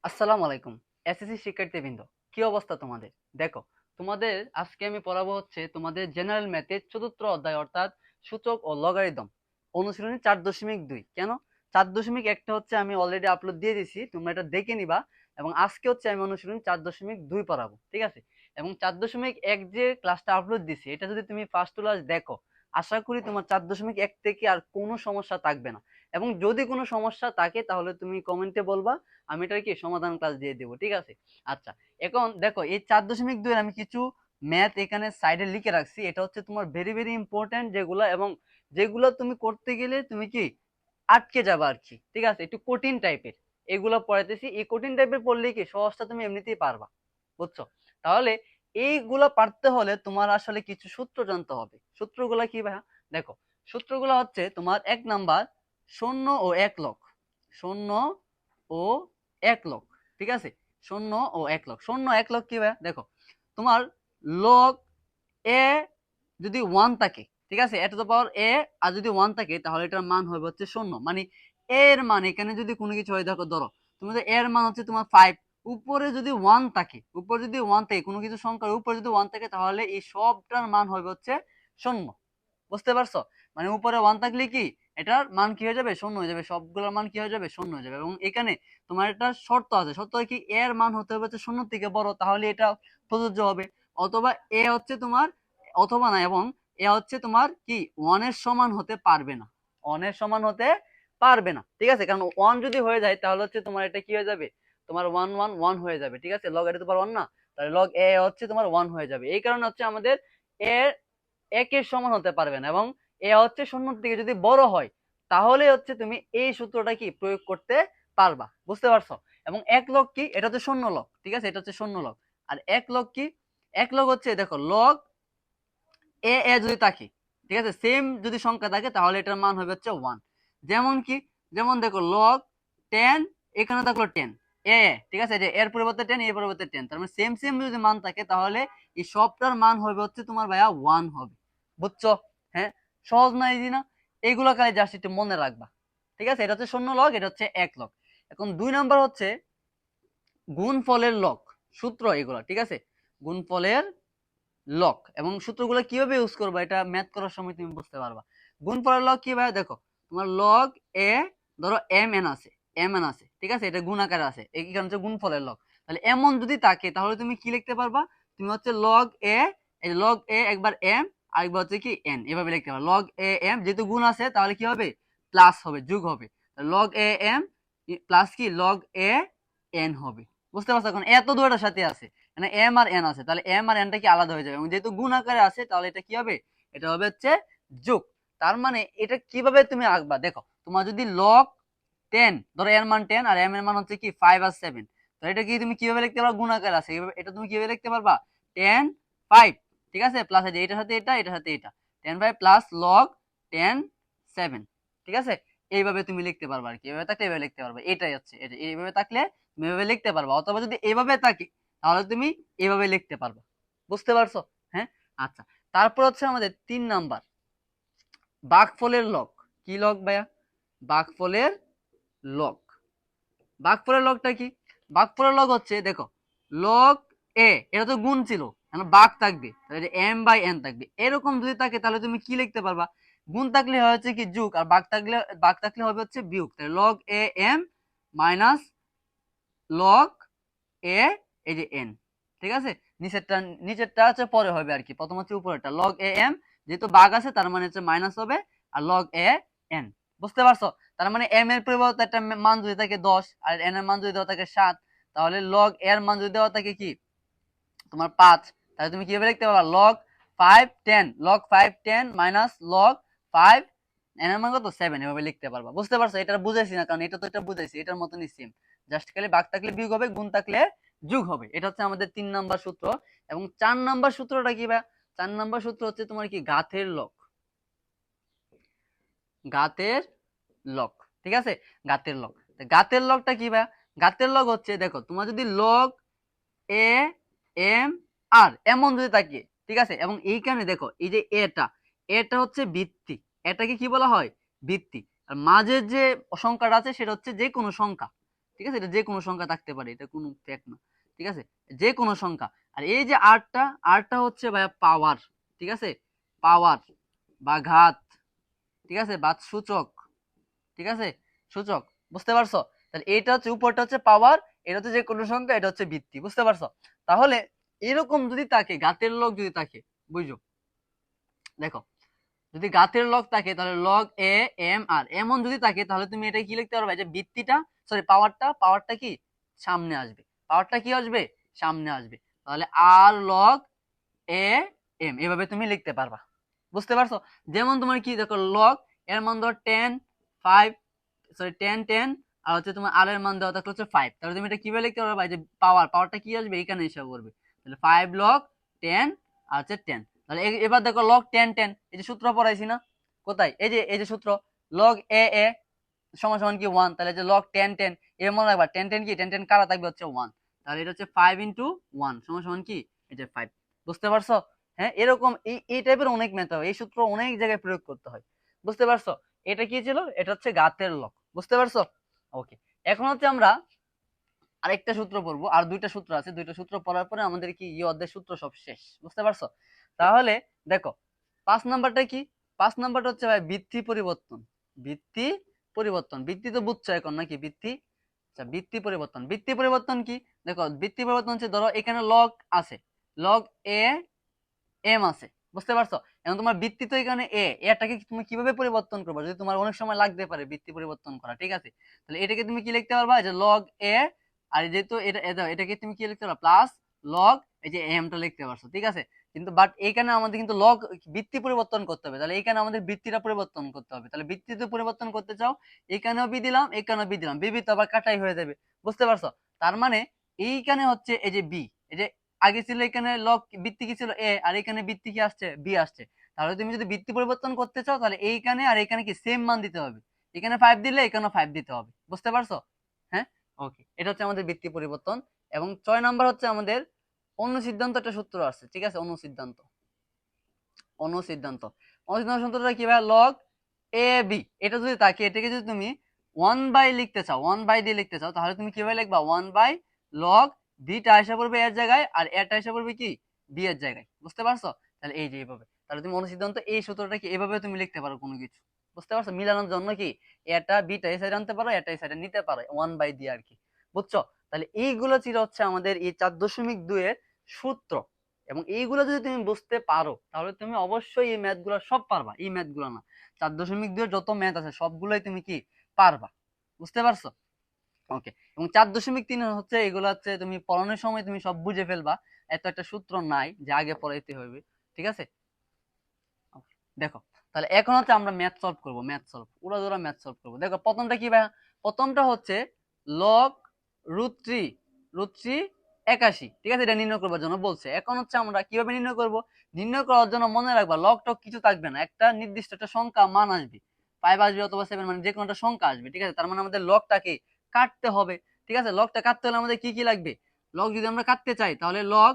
আসসালামু আলাইকুম। এসএসসি শিক্ষার্থীবৃন্দ, কি অবস্থা তোমাদের? দেখো, তোমাদের আজকে আমি পড়াবো হচ্ছে তোমাদের জেনারেল ম্যাথের চতুর্থ অধ্যায় অর্থাৎ সূচক ও লগারিদম অনুশীলনী 4.2। কেন 4.1টা হচ্ছে আমি অলরেডি আপলোড দিয়ে দিছি, তোমরা এটা দেখে নিবা। এবং আজকে হচ্ছে আমি অনুশীলনী 4.2 পড়াবো, ঠিক আছে? এবং 4.1 যে ক্লাসটা আপলোড দিছি এটা যদি তুমি ফার্স্ট ক্লাস দেখো, আশা করি তোমার 4.1 থেকে আর কোনো সমস্যা থাকবে না। এবং যদি কোনো সমস্যা থাকে তাহলে তুমি কমেন্টে বলবা, আমি এটার কি সমাধান ক্লাস দিয়ে দেবো, ঠিক আছে? আচ্ছা, এখন দেখো এই 4.2 আমি কিছু ম্যাথ এখানে সাইডে লিখে রাখছি। এটা হচ্ছে তোমার ভেরি ভেরি ইম্পর্টেন্ট যেগুলো, এবং যেগুলো তুমি করতে গেলে তুমি কি আটকে যাবে আর কি, ঠিক আছে? একটু কঠিন টাইপের এগুলো পড়াইতেছি। এই কঠিন টাইপের পড়লে কি সহজটা তুমি এমনিতেই পারবা, বুঝছো? তাহলে এইগুলো পারতে হলে তোমার আসলে কিছু সূত্র জানতে হবে। সূত্রগুলা কি ভাইয়া? দেখো, সূত্রগুলো হচ্ছে তোমার 1 নাম্বার, শূন্য ও এক লক্ষ। শূন্য ও এক লক্ষ, ঠিক আছে? শূন্য ও এক লক্ষ, শূন্য এক লক্ষ কি ভাইয়া? দেখো, তোমার লগ এ যদি ওয়ান থাকে, ঠিক আছে, এ টু দ্য পাওয়ার এ, আর যদি ওয়ান থাকে তাহলে এটার মান হবে হচ্ছে শূন্য। মানে এর মান এখানে যদি কোনো কিছু হয়, দেখো ধরো তুমি তো এর মান হচ্ছে তোমার 5, উপরে যদি ওয়ান থাকে, উপরে যদি ওয়ান থাকে, কোনো কিছু সংখ্যার উপরে যদি ওয়ান থাকে তাহলে এই সবটার মান হবে হচ্ছে শূন্য। বুঝতে পারছো? মানে উপরে ওয়ান থাকলে কি এটার মান কি হয়ে যাবে? শূন্য হয়ে যাবে, সবগুলোর মান কি হয়ে যাবে? শূন্য হয়ে যাবে। এবং এখানে তোমার একটা শর্ত আছে, শর্ত কি এর মান হতে হবে হচ্ছে শূন্য থেকে বড়, তাহলে এটা প্রযোজ্য হবে। অথবা এ হচ্ছে তোমার, অথবা না, এবং এ হচ্ছে তোমার কি ওয়ানের সমান হতে পারবে না, ওয়ানের সমান হতে পারবে না, ঠিক আছে? কারণ ওয়ান যদি হয়ে যায় তাহলে হচ্ছে তোমার এটা কি হয়ে যাবে? তোমার ওয়ান ওয়ান ওয়ান হয়ে যাবে, ঠিক আছে? লগ এটা তো পার ওয়ান না, তাহলে লগ এ হচ্ছে তোমার ওয়ান হয়ে যাবে। এই কারণে হচ্ছে আমাদের এর একের সমান হতে পারবে না, এবং এ হচ্ছে শূন্য থেকে যদি বড় হয় তাহলে হচ্ছে তুমি এই সূত্রটা কি প্রয়োগ করতে পারবা। বুঝতে পারছো? এবং এক লগ কি? এটা হচ্ছে শূন্য লগ, ঠিক আছে? এটা হচ্ছে শূন্য লগ। আর এক লগ কি? এক লগ হচ্ছে দেখো লগ এ এ যদি থাকে, ঠিক আছে, সেম যদি সংখ্যা থাকে তাহলে এটার মান হবে হচ্ছে ওয়ান। যেমন কি? যেমন দেখো লগ 10, এখানে থাকলো 10 এ এ, ঠিক আছে, যে এর পরিবর্তে 10, এর পরিবর্তে 10, তার মানে সেম সেম যদি মান থাকে তাহলে এই সবটার মান হবে হচ্ছে তোমার ভাইয়া ওয়ান হবে। বুঝছো? হ্যাঁ, সহজ না, ইজি না? এইগুলো খালি জাস্ট একটু মনে রাখবা, ঠিক আছে? এটা হচ্ছে শূন্য লগ, এটা হচ্ছে এক লগ। এখন 2 নাম্বার হচ্ছে গুণফলের লগ। সূত্র এগুলো, ঠিক আছে? গুণফলের লক, এবং সূত্রগুলো কিভাবে ইউজ করবা এটা ম্যাথ করার সময় তুমি বুঝতে পারবা। গুণফলের লক কি ভাই? দেখো, তোমার লগ এ, ধরো এম এন আছে, এম এন আছে, ঠিক আছে, এটা গুণ আকারে আছে, এই কারণে হচ্ছে গুণফলের লগ। তাহলে এমন যদি থাকে তাহলে তুমি কি লিখতে পারবা? তুমি হচ্ছে লগ এ, এই লগ এ একবার এম, আরেকবার হচ্ছে কি এন, এভাবে লিখতে পারবা। লগ এ এম যেহেতু গুণ আছে তাহলে কি হবে? প্লাস হবে, যোগ হবে। লগ এ এম প্লাস কি লগ এ এন হবে। বুঝতে পারছো? এখন এত দুটোর সাথে আছে, মানে এম আর এন আছে, তাহলে এম আর এনটা কি আলাদা হয়ে যাবে, এবং যেহেতু গুণ আকারে আছে তাহলে এটা কি হবে? এটা হবে হচ্ছে যোগ। তার মানে এটা কিভাবে তুমি আঁকবা? দেখো, তোমার যদি লগ 10, ধরো এর মান 10 আর এম এর মান হচ্ছে কি 5 আর 7, তো এটা কি তুমি কিভাবে লিখতে পারবা? গুণ আকারে আছে, এটা তুমি কিভাবে লিখতে পারবা? 10 5, ঠিক আছে, প্লাস আছে এটার সাথে এটা, এটার সাথে এটা, 10 5 প্লাস লগ 10 7, ঠিক আছে? এইভাবে তুমি লিখতে পারবা আর কি, এইভাবে থাকলে এইভাবে লিখতে পারবা, এটাই হচ্ছে এটা, এইভাবে থাকলে তুমি এইভাবে লিখতে পারবা। অথবা যদি এইভাবে থাকে তাহলে তুমি এইভাবে লিখতে পারবা। বুঝতে পারছো? হ্যাঁ, আচ্ছা। তারপর হচ্ছে আমাদের 3 নাম্বার, ভাগফলের লগ। কি লগ ভাইয়া? ভাগফলের লগ। ভাগফলের লগটা কি? ভাগফলের লগ হচ্ছে দেখো, লগ এ, এটা তো গুণ ছিল, এখন ভাগ থাকবে, তাহলে এম বাই এন থাকবে। এরকম যদি থাকে তাহলে তুমি কি লিখতে পারবা? গুণ থাকলে হচ্ছে কি যোগ, আর ভাগ থাকলে হবে হচ্ছে বিয়োগ। তাহলে log a m minus log a, এই যে এন, ঠিক আছে? নিচেরটা, নিচেরটা হচ্ছে পরে হবে আর কি, প্রথম হচ্ছে উপরেরটা। লগ এ এম যেহেতু ভাগ আছে তার মানে হচ্ছে মাইনাস হবে, আর লগ এ এন। বুঝতে পারছো? তার মানে এম এর পরিবর্তে একটা মান যদি থাকে 10 আর এন এর মান যদি দেওয়া থাকে 7, তাহলে লগ এর মান যদি দেওয়া থাকে কি তোমার 5, তাহলে তুমি কিভাবে লিখতে পারবা? Log 5 10, log 5 10 minus log 5 N এর মান কত? 7, এভাবে লিখতে পারবা। বুঝতে পারছো? এটা বুঝাইছি না, কারণ এটা তো এটা বুঝাইছি, এটার মতনই সেম, জাস্ট খালি ভাগ থাকলে বিয়োগ হবে, গুণ থাকলে যোগ হবে। এটা হচ্ছে আমাদের 3 নাম্বার সূত্র। এবং 4 নাম্বার সূত্রটা কি ভাই? 4 নাম্বার সূত্র হচ্ছে তোমার কি ঘাতের লগ। ঘাতের লগ, ঠিক আছে? ঘাতের লগ, ঘাতের লগটা কি ভাই? ঘাতের লগ হচ্ছে দেখো, তোমার যদি লগ এ এম আর এমন যদি থাকে, ঠিক আছে, এবং এইখানে দেখো এই যে এটা, এটা হচ্ছে ভিত্তি, এটাকে কি বলা হয়? ভিত্তি। আর মাঝের যে সংখ্যাটা আছে সেটা হচ্ছে যে কোনো সংখ্যা, ঠিক আছে, এটা যে কোনো সংখ্যা থাকতে পারে, এটা কোনো ফ্যাক্ট না, ঠিক আছে, যে কোনো সংখ্যা। আর এই যে আটটা, আটটা হচ্ছে ভাইয়া পাওয়ার, ঠিক আছে, পাওয়ার বা ঘাত, ঠিক আছে, বা সূচক, ঠিক আছে, সূচক, বুঝতে পারছো? তাহলে এটা হচ্ছে উপরটা হচ্ছে পাওয়ার, এটা হচ্ছে যে কোনো সংখ্যা, এটা হচ্ছে ভিত্তি, বুঝতে পারছো? তাহলে এরকম যদি থাকে, ঘাতের লগ যদি থাকে, বুঝছো, দেখো, যদি ঘাতের লগ থাকে তাহলে লগ এ এম আর এমন যদি থাকে তাহলে তুমি এটা কি লিখতে পারবে, যে ভিত্তিটা, সরি পাওয়ারটা, পাওয়ারটা কি সামনে আসবে, পাওয়ারটা কি আসবে সামনে আসবে, তাহলে আর লগ এ এম এভাবে তুমি লিখতে পারবা, বুঝতে পারছো? যেমন তোমার কি দেখো, লগ এর মান ধর 10 5, সরি 10 10, আর হচ্ছে তোমার আর এর মান দেওয়া থাকলে হচ্ছে 5, তাহলে তুমি এটা কিভাবে লিখতে পারবা, যে পাওয়ার, পাওয়ারটা কি আসবে এখানে হিসাব করবে, তাহলে 5 লগ 10 আর হচ্ছে 10। তাহলে এবার দেখো লগ 10 10, এই যে সূত্র পড়াইছি না, কোথায়, এই যে সূত্র, লগ এ এ সমান সমান কি 1, তাহলে যে লগ 10 10, এর মনে রাখবা 10 10 কি 10 10 কারা থাকবে হচ্ছে 1, তাহলে এটা হচ্ছে 5 ইনটু 1 সমান সমান কি, এটা 5, বুঝতে পারছো? হ্যাঁ, এরকম এই টাইপের অনেক ম্যাথ হয়, এই সূত্র অনেক জায়গায় প্রয়োগ করতে হয়, বুঝতে পারছো? এটা কি ছিল, এটা হচ্ছে ঘাতের লগ, বুঝতে পারছো? ওকে, এখন হচ্ছে আমরা আরেকটা সূত্র পড়বো, আর দুইটা সূত্র আছে, দুইটা সূত্র পড়ার পরে আমাদের কি এই অধ্যায়ের সূত্র সব শেষ, বুঝতে পারছো? তাহলে দেখো, 5 নাম্বারটা কি, 5 নাম্বারটা হচ্ছে ভাই ভিত্তি পরিবর্তন, ভিত্তি পরিবর্তন, ভিত্তি তো বুঝছো এখন নাকি, ভিত্তি, আচ্ছা ভিত্তি পরিবর্তন, ভিত্তি পরিবর্তন কি, দেখো ভিত্তি পরিবর্তন হচ্ছে, ধরো এখানে লগ আছে, লগ এ এম আছে, বুঝতে পারছো? এখন তোমার ভিত্তি তো এখানে এটাকে তুমি কিভাবে পরিবর্তন করবে, যদি তোমার অনেক সময় লাগতে পারে ভিত্তি পরিবর্তন করা, ঠিক আছে, তাহলে এটাকে তুমি কি লিখতে পারবা, যে লগ এ, আর যেহেতু এটাকে তুমি কি লিখতে পারবা, প্লাস লগ এই যে এমটা লিখতে পারছো, ঠিক আছে, কিন্তু বাট এইখানে আমাদের কিন্তু লগ ভিত্তি পরিবর্তন করতে হবে, তাহলে এখানে আমাদের ভিত্তিটা পরিবর্তন করতে হবে, তাহলে ভিত্তি যদি পরিবর্তন করতে চাও, এখানেও বি দিলাম, এখানেও বি দিলাম, বি তো আবার কাটাই হয়ে যাবে, বুঝতে পারছো? তার মানে এইখানে হচ্ছে এই যে বি, এই যে আগে ছিল এখানে লগ ভিত্তি কি ছিল এ, আর এখানে ভিত্তি কি আসছে বি আসছে, তাহলে তুমি যদি ভিত্তি পরিবর্তন করতে চাও তাহলে এইখানে আর এখানে কি সেম মান দিতে হবে, এখানে 5 দিলে এখানে 5 দিতে হবে, বুঝতে পারছো? হ্যাঁ, ওকে, এটা হচ্ছে আমাদের ভিত্তি পরিবর্তন। এবং 6 নাম্বার হচ্ছে আমাদের অনুসিদ্ধান্ত, একটা সূত্র আছে, ঠিক আছে, অনুসিদ্ধান্ত, অনুসিদ্ধান্ত, অনুসিদ্ধান্ত সূত্রটা কি ভাই, লগ এ বি, এটা যদি থাকে, এটাকে যদি তুমি 1 বাই লিখতে চাও, 1 বাই দিয়ে লিখতে চাও, তাহলে তুমি কিভাবে লিখবা, 1 বাই লগ বিটা এসে পড়বে এর জায়গায়, আর এটা এসে পড়বে কি বি এর জায়গায়, বুঝতে পারছো? তাহলে এই যে এইভাবে, তাহলে তুমি অনুসিদ্ধান্ত এই সূত্রটা কি এভাবে তুমি লিখতে পারো কোনো কিছু, বুঝতে পারছো? মিলানোর জন্য কি এটা বিটা এই সাইডে আনতে পারো, এটা এই সাইডে নিতে পারো 1 বাই দিয়ে আর কি, বুঝছো? তাহলে এইগুলো ছিল হচ্ছে আমাদের এই 4.2 এর সূত্র, এবং এইগুলো যদি তুমি বুঝতে পারো তাহলে তুমি অবশ্যই এই ম্যাথ গুলো সব পারবা, এই ম্যাথ গুলো না, 4.2 এর যত ম্যাথ আছে সবগুলোই তুমি কি পারবা, বুঝতে পারছো? ওকে, এবং 4.3 হচ্ছে এগুলো হচ্ছে তুমি পড়ানোর সময় তুমি সব বুঝে ফেলবা, এত একটা সূত্র নাই যে আগে পড়াইতে হবে, ঠিক আছে। Okay, দেখো, তাহলে এখন হচ্ছে আমরা ম্যাথ সলভ করবো, ম্যাথ সলভ, উড়াধুরা ম্যাথ সলভ করবো। দেখো প্রথমটা কি ভাই, প্রথমটা হচ্ছে লগ √3, √3 81, ঠিক আছে, এটা নির্ণয় করবার জন্য বলছে। এখন হচ্ছে আমরা কিভাবে নির্ণয় করব, নির্ণয় করার জন্য মনে রাখবা লগ টক কিছু থাকবে না, একটা নির্দিষ্ট একটা সংখ্যা মান আসবে, 5 আসবে অথবা 7, মানে যে কোনো একটা সংখ্যা আসবে, ঠিক আছে, তার মানে আমাদের লগটাকে কাটতে হবে, ঠিক আছে, লগটা কাটতে হলে আমাদের কি কি লাগবে, লগ যদি আমরা কাটতে চাই তাহলে লগ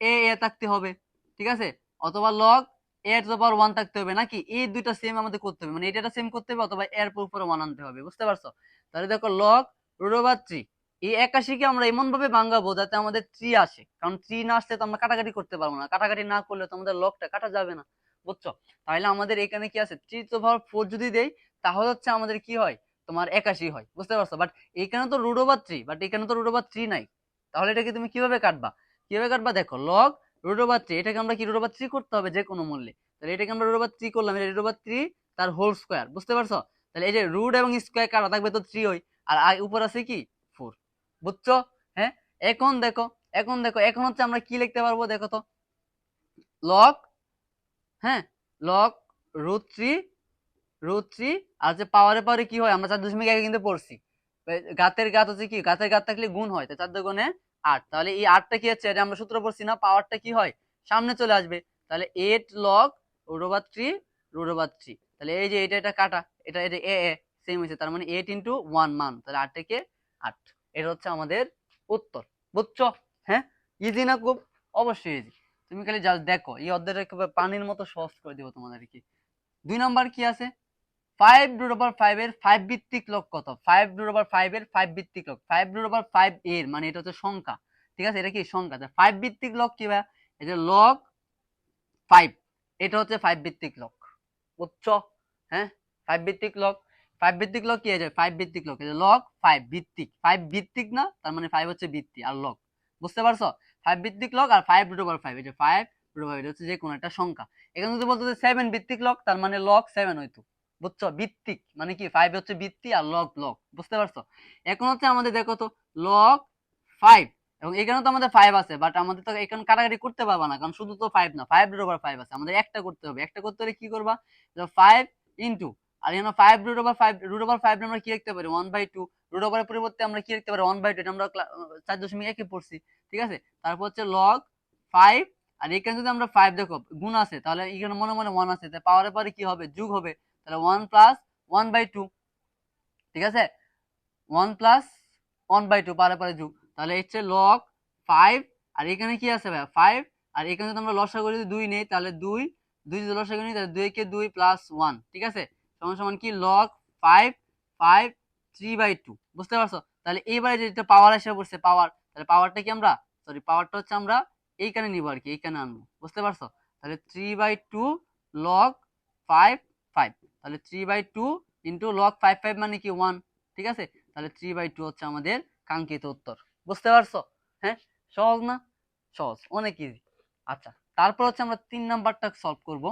এ এ থাকতে হবে, ঠিক আছে, অথবা লগ এর টু দ্য পাওয়ার 1 থাকতে হবে, নাকি এই দুইটা সেম আমাদের করতে হবে, মানে এটা সেম করতে হবে অথবা এর উপরে 1 আনতে হবে, বুঝতে পারছো? তাহলে দেখো লগ √3, এই 81 কে আমরা এমন ভাবে ভাঙাবো যাতে আমাদের 3 আসে, কারণ 3 না আসলে তো আমরা কাটাকাটি করতে পারবো না, কাটাকাটি না করলে তো আমাদের লগটা কাটা যাবে না, বুঝছো? তাহলে আমাদের এখানে কি আছে, 3 টু পাওয়ার 4 যদি দেই তাহলে হচ্ছে আমাদের কি হয়, তোমার 81 হয়, বুঝতে পারছো? বাট এখানে তো √3, বাট এখানে তো √3 নাই, তাহলে এটাকে তুমি কিভাবে কাটবা, কিভাবে কাটবা, দেখো লগ √3, এটাকে আমরা কি √3 করতে হবে যে কোনো মূল্যে, তাহলে এটাকে আমরা √3 করলাম, এটা √3 তার হোল স্কয়ার, বুঝতে পারছো? তাহলে এই যে রুট এবং স্কয়ার কাটা থাকবে তো 3 হয়, আর উপর আছে কি 4, বুঝছো? হ্যাঁ, এখন দেখো, এখন দেখো, এখন হচ্ছে আমরা কি লিখতে পারবো, দেখো তো, লগ, হ্যাঁ, লগ √3, √3, আর যে পাওয়ারে পাওয়ারে কি হয়, আমরা 4.1 কিন্তু পড়ছি, ঘাতের ঘাত হচ্ছে কি, ঘাতের ঘাত থাকলে গুণ হয়, তো 4 দুগুণে 8, তাহলে এই 8টা কি হচ্ছে, এটা আমরা সূত্র পড়ছি না, পাওয়ারটা কি হয় সামনে চলে আসবে, তাহলে 8 লগ √3, √3, তাহলে এই যে এটা কাটা, এটা এটা এ এ সেম হয়েছে, তার মানে 8 ইন্টু 1 মান, তাহলে 8 থেকে 8, এটা হচ্ছে আমাদের উত্তর, বুঝছো? হ্যাঁ, ইজি না খুব? অবশ্যই ইজি, তুমি খালি জাস্ট দেখো, এই অধ্যায়টা একেবারে পানির মতো সহজ করে দিব তোমাদেরকে। 2 নাম্বার কি আছে, 5√5 এর 5 ভিত্তিক লগ কত? 5√5 এর 5 ভিত্তিক লগ, 5√5 এর মানে এটা হচ্ছে সংখ্যা, ঠিক আছে, এটা কি সংখ্যা। 5 ভিত্তিক লগ কি ভাই? এই যে লগ 5, এটা হচ্ছে 5 ভিত্তিক লগ, বুঝছো? হ্যাঁ, 5 ভিত্তিক লগ, 5 ভিত্তিক লগ কি হয়ে যায়? 5 ভিত্তিক লগ, এই যে লগ 5 ভিত্তিক, 5 ভিত্তিক না, তার মানে 5 হচ্ছে ভিত্তি আর লগ, বুঝতে পারছো? 5 ভিত্তিক লগ আর 5√5, এই যে 5√5 এটা হচ্ছে যে কোনো একটা সংখ্যা। এখানে যদি বলতো যে 7 ভিত্তিক লগ, তার মানে লগ 7 হইতো, বুঝছো? ভিত্তিক মানে কি 5 হচ্ছে ভিত্তি আর লগ লগ, বুঝতে পারছো? এখন হচ্ছে আমাদের দেখো তো লগ 5, এবং এখানে তো আমাদের 5 আছে, বাট আমাদের তো এখানে কাটাকাটি করতে পারবা না, কারণ শুধু তো 5 না, 5√5 আছে, আমাদের একটা করতে হবে। একটা করতে হলে কি করবা? 5 ইনটু, আর এখানে 5√5 আমরা কি লিখতে পারি? 1/2। রুট ওভারের পরিবর্তে আমরা কি লিখতে পারি? 1/2, এটা আমরা 4.1 এ পড়ছি, ঠিক আছে। তারপর হচ্ছে লগ 5, আর এখানে যদি আমরা 5 দেখো গুণ আছে, তাহলে এখানে মনে মনে 1 আছে, তাই পাওয়ারের পরে কি হবে? যোগ হবে, তাহলে 1 প্লাস 1/2, ঠিক আছে, 1 প্লাস 1/2 পারে পারে যোগ, তাহলে হচ্ছে লগ 5, আর এখানে কি আছে ভাই? 5, আর এখানে যদি আমরা লসাগু যদি 2 নেই, তাহলে 2 2 যদি লসাগু নিই, তাহলে 2 কে 2 প্লাস 1, ঠিক আছে, সমান সমান কি লগ 5 5 3/2, বুঝতে পারছো? তাহলে এইবারে যেটা পাওয়ার এসে পড়ছে পাওয়ার, তাহলে পাওয়ারটা কি আমরা, সরি, পাওয়ারটা হচ্ছে আমরা এইখানে নিব আর কি, এইখানে আনবো, বুঝতে পারছো? তাহলে 3/2 লগ 5 5, তাহলে 3/2 ইনটু লগ 5 5 মানে কি 1, ঠিক আছে। তাহলে 3/2 হচ্ছে আমাদের কাঙ্ক্ষিত উত্তর, বুঝতে পারছো? হ্যাঁ, সহজ না? সহজ, অনেক ইজি। আচ্ছা, তারপর হচ্ছে আমরা 3 নাম্বারটা সলভ করব।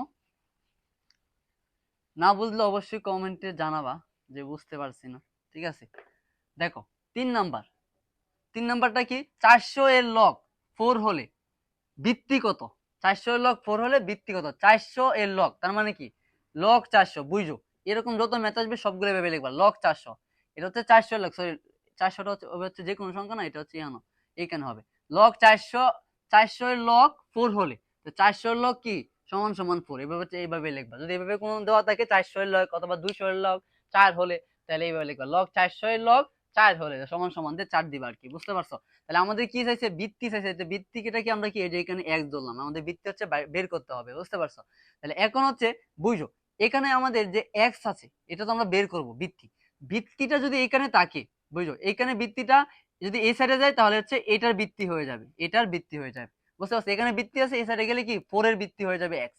না বুঝলে অবশ্যই কমেন্টে জানাবা যে বুঝতে পারছি না, ঠিক আছে। দেখো 3 নাম্বার, 3 নাম্বারটা কি? 400 এর লগ 4 হলে ভিত্তি কত? 400 এর লগ 4 হলে ভিত্তি কত? 400 এর লগ, তার মানে কি লগ 400, বুঝো? এরকম যত ম্যাথ আসবে সবগুলো ভেবে লিখবা। লগ 400, এটা হচ্ছে 400 লগ, সরি 400টা হচ্ছে যে কোনো সংখ্যা না, এটা হচ্ছে ইয়ানো, এইখানে হবে লগ 400। 400 এর লগ 4 হলে, তো 400 এর লগ কি সমান সমান 4, এভাবে হচ্ছে এইভাবে লিখবা। যদি এভাবে কোনো দেওয়া থাকে 400 এর লগ অথবা 200 এর লগ 4 হলে, তাহলে এইভাবে লিখবা লগ 400 এর লগ 4 হলে সমান সমান দিয়ে 4 দিবা আর কি, বুঝতে পারছো? তাহলে আমাদের কি চাইছে? ভিত্তি চাইছে। তো ভিত্তিটা কি আমরা কি এই যে এখানে x ধরলাম, আমাদের ভিত্তি হচ্ছে বের করতে হবে, বুঝতে পারছো? তাহলে এখন হচ্ছে বুঝো, এখানে আমাদের যে x আছে এটা তো আমরা বের করব ভিত্তি। ভিত্তিটা যদি এখানে থাকে, বুঝো, এখানে ভিত্তিটা যদি এই সাইডে যায়, তাহলে হচ্ছে এটার ভিত্তি হয়ে যাবে, এটার ভিত্তি হয়ে যাবে, বুঝতে পারছো? এখানে ভিত্তি আছে, এই সাইডে গেলে কি 4 এর ভিত্তি হয়ে যাবে x,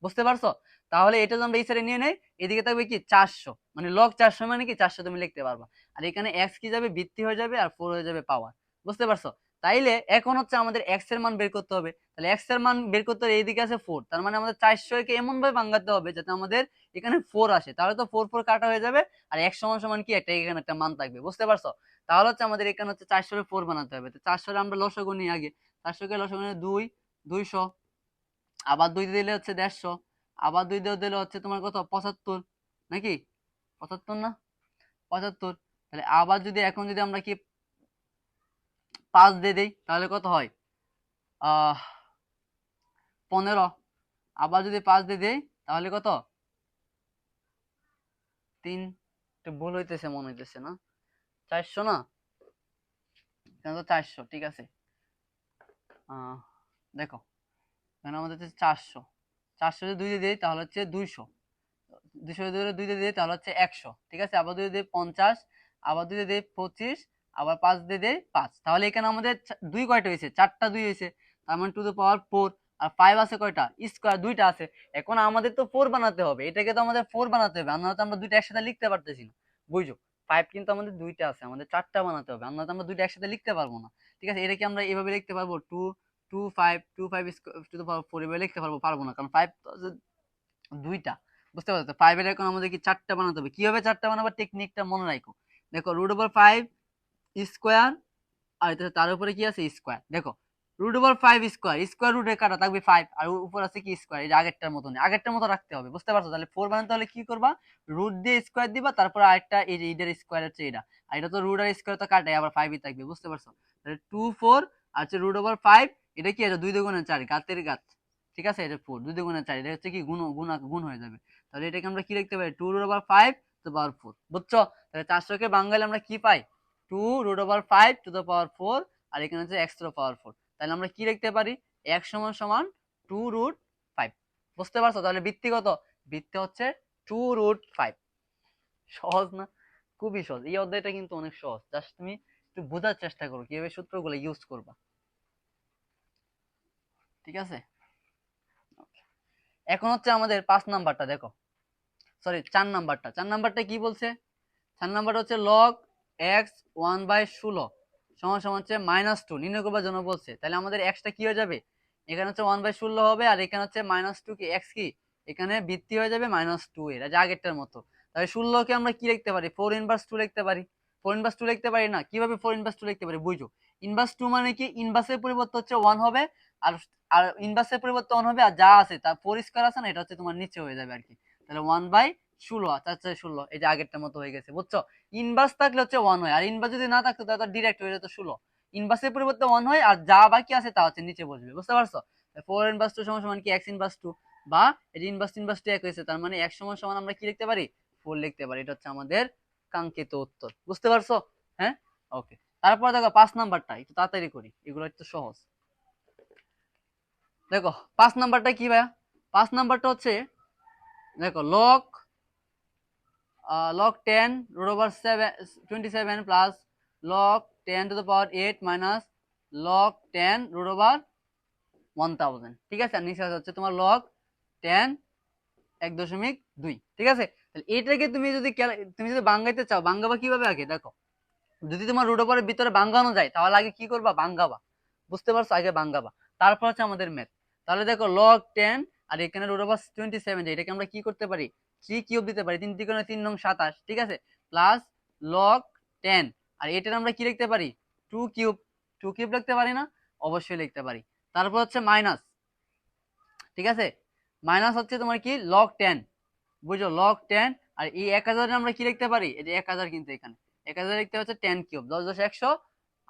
বুঝতে পারছো? তাহলে এটা যদি আমরা এই সাইডে নিয়ে নেই, এদিকে থাকবে কি 400, মানে লগ 400 মানে কি 400 তুমি লিখতে পারবা, আর এখানে x কি যাবে? ভিত্তি হয়ে যাবে, আর 4 হয়ে যাবে পাওয়ার, বুঝতে পারছো? তাইলে এখন হচ্ছে আমাদের x এর মান বের করতে হবে। তাহলে x এর মান বের করতে হলে এইদিকে আছে 4, তার মানে আমাদের 400 কে এমন ভাবে ভাঙাতে হবে যাতে আমাদের এখানে 4 আসে, তাহলে তো 4 4 কাটা হয়ে যাবে, আর x সমান সমান কি একটা এখানে একটা মান থাকবে, বুঝতে পারছো? তাহলে হচ্ছে আমাদের এখানে হচ্ছে 400 এর 4 বানাতে হবে। তো 400 এর আমরা লসাগু নিই আগে, 400 কে লসাগু নিয়ে 2 200, আবার 2 দিলে হচ্ছে 150, আবার 2 দিয়ে দিলে হচ্ছে তোমার কত 75, নাকি 75 না, 75। তাহলে আবার যদি এখন যদি আমরা কি 5 দিয়ে দেই, তাহলে কত হয়? 15। আবার যদি 5 দিয়ে দেই, তাহলে কত? 3, একটু ভুল হইতেছে মনে হইতেছে না, 400 না, এখানে তো 400, ঠিক আছে। দেখো এখানে আমাদের হচ্ছে 400, 400 যদি 2 দিয়ে দিই তাহলে হচ্ছে 200, 200 যদি 2 দিয়ে দিই তাহলে হচ্ছে 100, ঠিক আছে। আবার 2 দিয়ে দিই 50, আবার 2 দিয়ে দিই 25, আবার 5 দিয়ে দিই 5, তাহলে এখানে আমাদের 2 কয়টা হয়েছে? 4টা 2 হয়েছে, তার মানে টু দ্য পাওয়ার 4। আর 5 আছে কয়টা? স্কয়ার 2টা আছে। এখন আমাদের তো 4 বানাতে হবে, এটাকে তো আমাদের 4 বানাতে হবে, আমরা তো আমরা দুইটা একসাথে লিখতে পারতেছি না, বুঝছো? 5 কিন্তু আমাদের দুইটা আছে, আমাদের 4টা বানাতে হবে, আমরা তো আমরা দুইটা একসাথে লিখতে পারবো না, ঠিক আছে। এটা কি আমরা এভাবে লিখতে পারবো? 2 2 5 2 5 টু দ্য পাওয়ার 4 এভাবে লিখতে পারবো? পারবো না, কারণ 5 দুইটা, বুঝতে পারছো? 5 এর এখন আমাদের কি 4টা বানাতে হবে। কিভাবে 4টা বানাবো টেকনিকটা মনে রাখো। দেখো √5 স্কয়ার, আর এটা তার উপরে কি আছে? স্কয়ার। দেখো √5 স্কয়ার, স্কয়ার রুটে কাটা থাকবে 5, আর উপর আছে কি স্কয়ার, এই যে আগেরটার মতো রাখতে হবে, বুঝতে পারছো? তাহলে 4 বানাতে হলে কি করবা? রুট দিয়ে স্কয়ার দিবা, তারপর আরেকটা এই যে এটার স্কয়ার হচ্ছে এটা, আর এটা তো রুট আর স্কয়ার তো কাটাই, আবার 5ই থাকবে, বুঝতে পারছো? তাহলে 2 4, আর হচ্ছে √5, এটা কি আছে? 2 দুগুণে 4, গাতের গাত, ঠিক আছে, এটা 4, 2 দুগুণে 4, এটা হচ্ছে কি গুণ হয়ে যাবে। তাহলে এটাকে আমরা কি লিখতে পারি? 2√5 টু দ্য পাওয়ার 4, বুঝছো? তাহলে 400 কে বাঙালি আমরা কি পাই? 2√5 টু দ্য পাওয়ার 4, আর এখানে হচ্ছে x টু দ্য পাওয়ার 4। তাহলে আমরা কি লিখতে পারি? x সমান সমান 2√5, বুঝতে পারছো? তাহলে ভিত্তি কত? ভিত্তি হচ্ছে 2√5, সহজ না? খুবই সহজ। এই অধ্যায়টা কিন্তু অনেক সহজ, জাস্ট তুমি একটু বোঝার চেষ্টা করো কিভাবে সূত্রগুলো ইউজ করবা। ঠিক আছে, এখন হচ্ছে আমাদের 5 নাম্বারটা দেখো, সরি 4 নাম্বারটা। 4 নাম্বারটা কি বলছে? 4 নাম্বারটা হচ্ছে লগ এক্স 1/16 সমান সমান হচ্ছে -2 নির্ণয় করবার জন্য বলছে। তাহলে আমাদের এক্সটা কি হয়ে যাবে, এখানে হচ্ছে 1/16 হবে, আর এখানে হচ্ছে -2 কি এক্স কি এখানে বৃদ্ধি হয়ে যাবে -2 এর, যা আগেরটার মতো। তাহলে 16কে আমরা কি লিখতে পারি, 4 ইনভার্স 2 লিখতে পারি। 4 ইনভার্স 2 লিখতে পারি না? কিভাবে 4 ইনভার্স 2 লিখতে পারি বুঝো। ইনভার্স 2 মানে কি, ইনভার্সের পরিবর্তে হচ্ছে 1 হবে, আর আর ইনভার্সের পরিবর্তে 1 হবে, আর যা আছে তার 4 স্কয়ার আছে না, এটা হচ্ছে তোমার নিচে হয়ে যাবে আর কি। তাহলে 1/16, আচ্ছা আচ্ছা 16, এই যে আগেরটার মতো হয়ে গেছে, বুঝছো? ইনভার্স থাকলে হচ্ছে 1 হয়, আর ইনভার্স যদি না থাকতো তাহলে ডিরেক্ট হয়ে যেত 16। ইনভার্সের পরিবর্তে 1 হয়, আর যা বাকি আছে তা হচ্ছে নিচে বসবে, বুঝতে পারছো? 4 ইনভার্স 2 সমান সমান কি x ইনভার্স 2, বা এই যে ইনভার্স ইনভার্স 2 এক হয়েছে, তার মানে x সমান সমান আমরা কি লিখতে পারি, 4 লিখতে পারি। এটা হচ্ছে আমাদের কাঙ্ক্ষিত উত্তর, বুঝতে পারছো? হ্যাঁ, ওকে। তারপর দেখো 5 নাম্বারটা একটু তাড়াতাড়ি করি, এগুলো একটু সহজ। দেখো 5 নাম্বারটা কি ভাইয়া? 5 নাম্বারটা হচ্ছে দেখো log log 10 root over 27 plus log 10 to the power 8 minus log 10 root over 1000, ঠিক আছে? আর নিচে হচ্ছে তোমার log 10 1.2, ঠিক আছে? তাহলে এটাকে তুমি যদি ভাঙাইতে চাও, ভাঙাবা কিভাবে আগে দেখো। যদি তোমার রুট ওভারের ভিতরে ভাঙানো যায় তাহলে আগে কি করবা, ভাঙাবা, বুঝতে পারছো? আগে ভাঙাবা, তারপর হচ্ছে আমাদের ম্যাথ। তাহলে দেখো log 10 আর এখানে রুট ওভার 27, এটাকে আমরা কি করতে পারি, 3 কিউব দিতে পারি, 3 3 3 9 27, ঠিক আছে? প্লাস log 10, আর এটার আমরা কি লিখতে পারি, 2 কিউব, 2 কিউব লিখতে পারি না? অবশ্যই লিখতে পারি। তারপর হচ্ছে মাইনাস, ঠিক আছে? মাইনাস হচ্ছে তোমার কি log 10, বুঝো log 10, আর এই 1000 আমরা কি লিখতে পারি, এই যে 1000, কিন্তু এখানে 1000 লিখতে হচ্ছে 10 কিউব, 10 10 100,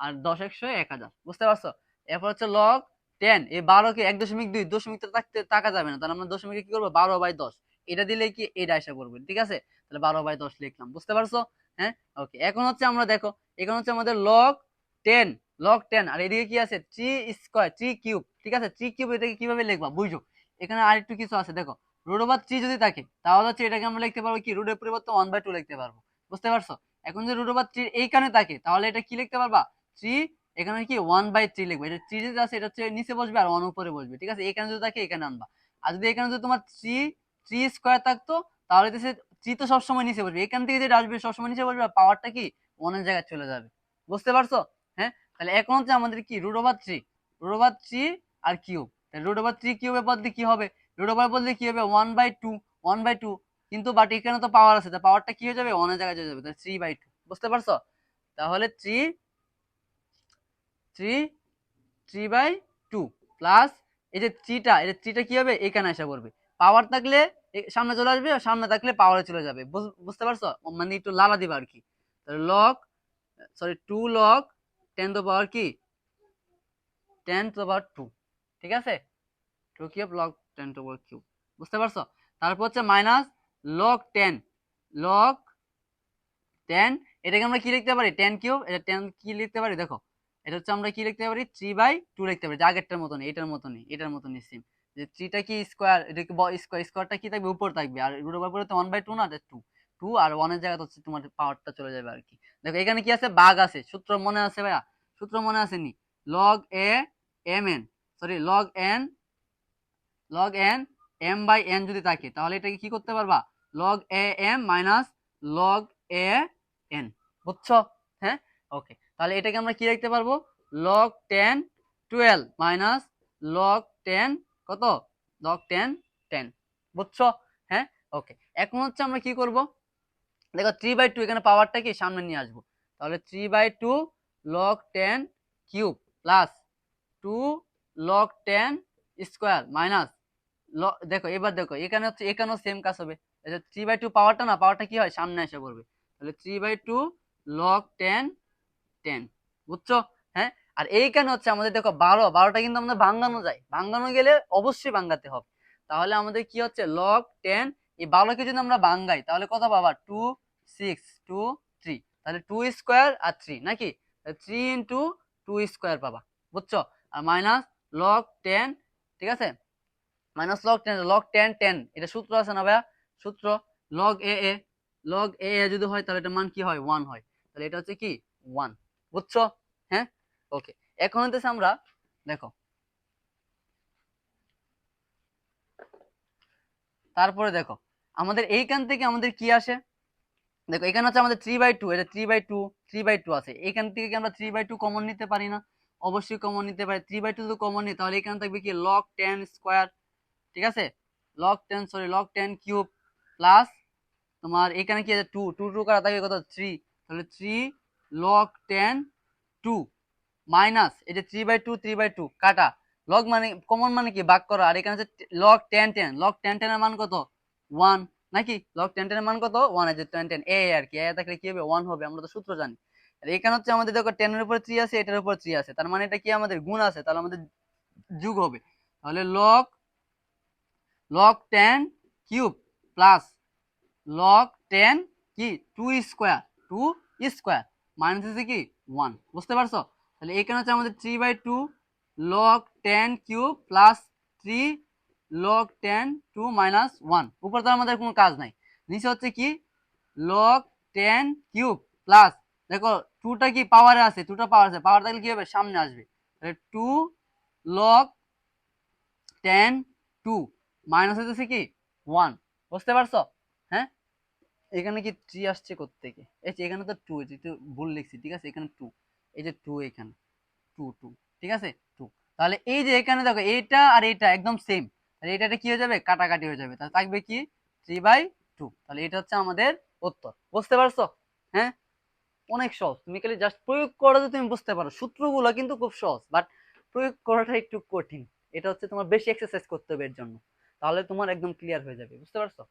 আর 10 100 1000, বুঝতে পারছো? এরপর হচ্ছে log 10, এই 12 কে 1.2, দশমিক তো টাকা যাবে না, তাহলে আমরা দশমিকে কি করবো, 12/10, এটা দিলে কি এটা এসে পড়বে, ঠিক আছে? তাহলে 12/10 লিখলাম, বুঝতে পারছো? হ্যাঁ, ওকে। এখন হচ্ছে আমরা দেখো, এখন হচ্ছে আমাদের log 10, log 10, আর এদিকে কি আছে 3 স্কয়ার 3 কিউব, ঠিক আছে? 3 কিউব এটাকে কিভাবে লিখবা বুঝো। এখানে আরেকটু কিছু আছে দেখো, রুট ওভার 3 যদি থাকে তাহলে হচ্ছে এটাকে আমরা লিখতে পারবো কি, রুটের পরিবর্তে 1/2 লিখতে পারবো, বুঝতে পারছো? এখন যদি রুট ওভার 3 এইখানে থাকে তাহলে এটা কি লিখতে পারবা, 3, এখানে কি 1/3 লিখবে। এটা 3 যেটা আছে এটা হচ্ছে নিচে বসবে, আর 1 উপরে বসবে, ঠিক আছে? এখানে যদি থাকে এখানে আনবা। আর যদি এখানে যদি তোমার 3 স্কয়ার থাকতো তাহলে তো 3 তো সবসময় নিচে বসবে, এখান থেকে যেটা আসবে সবসময় নিচে বসবে, আর পাওয়ারটা কি 1 এর জায়গায় চলে যাবে, বুঝতে পারছো? হ্যাঁ, তাহলে এখন হচ্ছে আমাদের কি রুট ওভার 3, আর কিউব। রুট ওভার 3 কিউবের বদলে কি হবে, রুট ওভার বললে কি হবে 1/2, 1/2, কিন্তু বাট এখানে তো পাওয়ার আছে, পাওয়ারটা কি হয়ে যাবে, 1 এর জায়গায় চলে যাবে, তাহলে 3/2, বুঝতে পারছো? তাহলে 3/2 প্লাস এই যে 3টা, এই যে 3টা কি হবে, এখানে এসে পড়বে। পাওয়ার থাকলে সামনে চলে আসবে, আর সামনে থাকলে পাওয়ারে চলে যাবে, বুঝতে পারছো? মানে একটু লালা দিবা আর কি। তাহলে sorry 2 log 10 to the power কি 10 to the power 2, ঠিক আছে? 2 cube log 10 to the power cube, বুঝতে পারছো? তারপর হচ্ছে মাইনাস log 10, log 10, এটাকে আমরা কি লিখতে পারি, 10 কিউব, এটা 10 কি লিখতে পারি দেখো, এটা হচ্ছে আমরা কি লিখতে পারি, 3/2 লিখতে পারি, আগেরটার মতনই, এটার মতনই সেম। যে 3টা কি স্কয়ার, এটা কি স্কয়ারটা কি থাকবে, উপর থাকবে, আর রুট ওভার পরে তো 1/2 না, 2, 2 আর 1 এর জায়গায় হচ্ছে তোমার পাওয়ারটা চলে যাবে আর কি। দেখো এখানে কি আছে, ভাগ আছে, সূত্র মনে আছে ভাইয়া? সূত্র মনে আছে নি, log a mn, sorry log n m/n যদি থাকে তাহলে এটাকে কি করতে পারবা, log a m minus log a n, বুঝছো? হ্যাঁ, ওকে। তাহলে এটাকে আমরা কি লিখতে পারবো, log 10 12 মাইনাস log 10 কত, log 10 10, বুঝছো? হ্যাঁ, ওকে। এখন হচ্ছে আমরা কি করব, দেখো 3/2 এখানে পাওয়ারটা কি সামনে নিয়ে আসবো, তাহলে 3/2 log 10 cube plus 2 log 10 square minus, দেখো এবার দেখো এখানে হচ্ছে এখানেও সেম কাজ হবে, 3/2 পাওয়ারটা না, পাওয়ারটা কি হয় সামনে এসে পড়বে, তাহলে 3/2 log 10 10, বুঝছো? হ্যাঁ, আর এইখানে হচ্ছে আমাদের দেখো 12টা কিন্তু আমাদের ভাঙানো যায়, ভাঙানো গেলে অবশ্যই ভাঙাতে হবে। তাহলে আমাদের কি হচ্ছে log 10, এই 12কে যদি আমরা ভাঙাই তাহলে কত পাবা, 2 6 2 3, তাহলে 2 স্কয়ার আর 3 নাকি, 3 ইন্টু 2 স্কয়ার পাবা, বুঝছো? আর মাইনাস log 10, ঠিক আছে? মাইনাস log 10 10, এটা সূত্র আছে না ভাইয়া, সূত্র log a লগ এ যদি হয় তাহলে এটা মান কি হয় 1 হয়, তাহলে এটা হচ্ছে কি 1, বুঝছো? হ্যাঁ, ওকে। এখন হচ্ছে আমরা দেখো তারপরে দেখো আমাদের এইখান থেকে আমাদের কি আসে, দেখো এখানে হচ্ছে আমাদের 3/2, এটা 3/2, 3/2 আছে, এখান থেকে কি আমরা 3/2 কমন নিতে পারি না? অবশ্যই কমন নিতে পারি। 3/2 যদি কমন নিই তাহলে এখানে থাকবে কি লগ 10 স্কোয়ার, ঠিক আছে, লগ 10 কিউব প্লাস তোমার এখানে কি আছে 2, 2 2 কাটা থাকে কত 3, তাহলে 3 লগ 10 2 মাইনাস এই যে 3/2 3/2 কাটা, লগ মানে কমন মানে কি ভাগ করা, আর এখানে হচ্ছে লগ 10 10, লগ 10 10 এর মান কত 1, নাকি লগ 10 10 এর মান কত 1, এই যে 10 10 এ আর কি, এ থাকলে কি হবে 1 হবে, আমরা তো সূত্র জানি। আর এখানে হচ্ছে আমাদের দেখো 10 এর উপর 3 আছে, এটার উপর 3 আছে, তার মানে এটা কি আমাদের গুণ আছে, তাহলে আমাদের যোগ হবে। তাহলে log log 10 cube plus log 10 কি 2 স্কোয়ার, 2 স্কোয়ার মাইনাস হচ্ছে কি 1, বুঝতে পারছো? তাহলে এখানে হচ্ছে আমাদের 3/2 log 10 cube plus 3 log 10 2 minus 1, উপর তো আমাদের কোনো কাজ নাই, নিচে হচ্ছে কি লগ 10 কিউব প্লাস দেখো 2টা কি পাওয়ারে আছে, 2টা পাওয়ার আছে, পাওয়ার থাকলে কি হবে সামনে আসবে, তাহলে 2 লগ 10 2 মাইনাস হচ্ছে কি 1, বুঝতে পারছো? হ্যাঁ, এখানে কি 3 আসছে কোত্থেকে, এই যে এখানে তো 2, যেহেতু ভুল লিখছি, ঠিক আছে, এখানে 2, এই যে 2 এখানে 2 2, ঠিক আছে 2, তাহলে এই যে এখানে দেখো এইটা আর এইটা একদম সেম, তাহলে এটা কি হয়ে যাবে কাটাকাটি হয়ে যাবে, তাহলে থাকবে কি 3/2, তাহলে এটা হচ্ছে আমাদের উত্তর, বুঝতে পারছো? হ্যাঁ, অনেক সহজ, তুমি খালি জাস্ট প্রয়োগ করে যদি তুমি বুঝতে পারো, সূত্রগুলো কিন্তু খুব সহজ, বাট প্রয়োগ করাটা একটু কঠিন, এটা হচ্ছে তোমার বেশি এক্সারসাইজ করতে হবে এর জন্য, তাহলে তোমার একদম ক্লিয়ার হয়ে যাবে, বুঝতে পারছো?